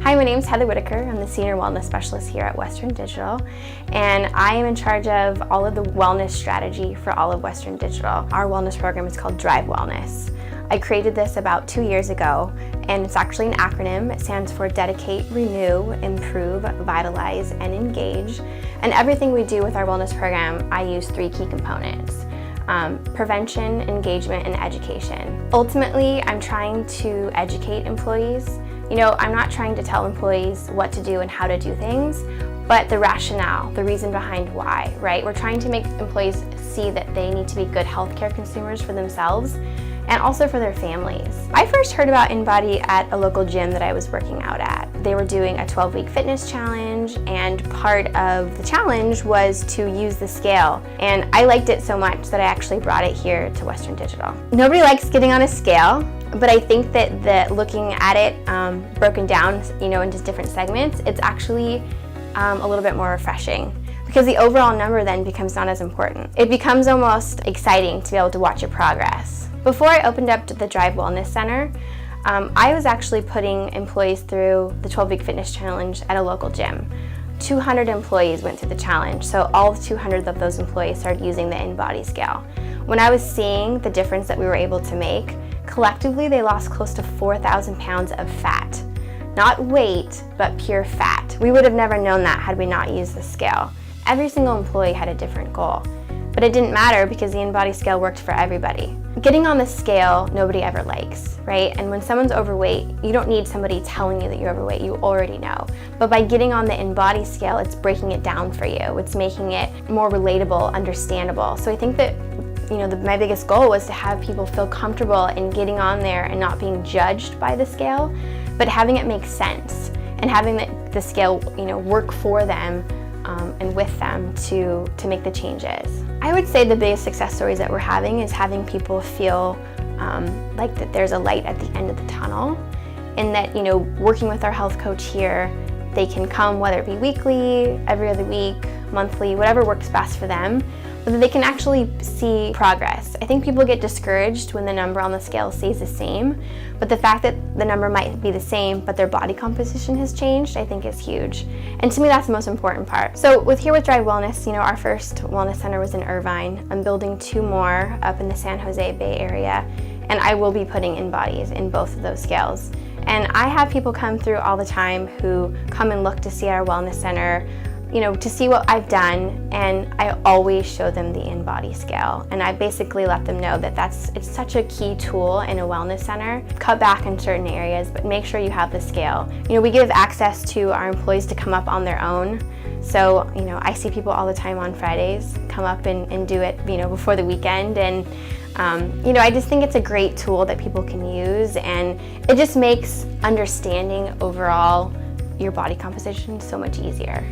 Hi, my name is Heather Whitaker. I'm the Senior Wellness Specialist here at Western Digital, and I am in charge of all of the wellness strategy for all of Western Digital. Our wellness program is called Drive Wellness. I created this about 2 years ago, and it's actually an acronym. It stands for Dedicate, Renew, Improve, Vitalize, and Engage. And everything we do with our wellness program, I use 3 key components. Prevention, engagement, and education. Ultimately, I'm trying to educate employees. I'm not trying to tell employees what to do and how to do things, but the rationale, the reason behind why, right? We're trying to make employees see that they need to be good healthcare consumers for themselves and also for their families. I first heard about InBody at a local gym that I was working out at. They were doing a 12-week fitness challenge, and part of the challenge was to use the scale. And I liked it so much that I actually brought it here to Western Digital. Nobody likes getting on a scale, but I think that looking at it broken down, into different segments, it's actually a little bit more refreshing, because the overall number then becomes not as important. It becomes almost exciting to be able to watch your progress. Before I opened up the Drive Wellness Center, I was actually putting employees through the 12-week fitness challenge at a local gym. 200 employees went through the challenge, so all 200 of those employees started using the InBody scale. When I was seeing the difference that we were able to make, collectively they lost close to 4,000 pounds of fat. Not weight, but pure fat. We would have never known that had we not used the scale. Every single employee had a different goal, but it didn't matter because the InBody scale worked for everybody. Getting on the scale, nobody ever likes, right? And when someone's overweight, you don't need somebody telling you that you're overweight, you already know. But by getting on the InBody scale, it's breaking it down for you. It's making it more relatable, understandable. So I think that my biggest goal was to have people feel comfortable in getting on there and not being judged by the scale, but having it make sense and having the scale, work for them and with them to make the changes. I would say the biggest success stories that we're having is having people feel like that there's a light at the end of the tunnel, and that, working with our health coach here, they can come, whether it be weekly, every other week, monthly, whatever works best for them, but that they can actually see progress. I think people get discouraged when the number on the scale stays the same, but the fact that the number might be the same, but their body composition has changed, I think is huge. And to me, that's the most important part. So with Drive Wellness, our first wellness center was in Irvine. I'm building 2 more up in the San Jose Bay Area, and I will be putting InBodies in both of those scales. And I have people come through all the time who come and look to see our wellness center, to see what I've done, and I always show them the InBody scale. And I basically let them know that it's such a key tool in a wellness center. Cut back in certain areas, but make sure you have the scale. We give access to our employees to come up on their own. So, I see people all the time on Fridays come up and do it, before the weekend. And I just think it's a great tool that people can use, and it just makes understanding overall your body composition so much easier.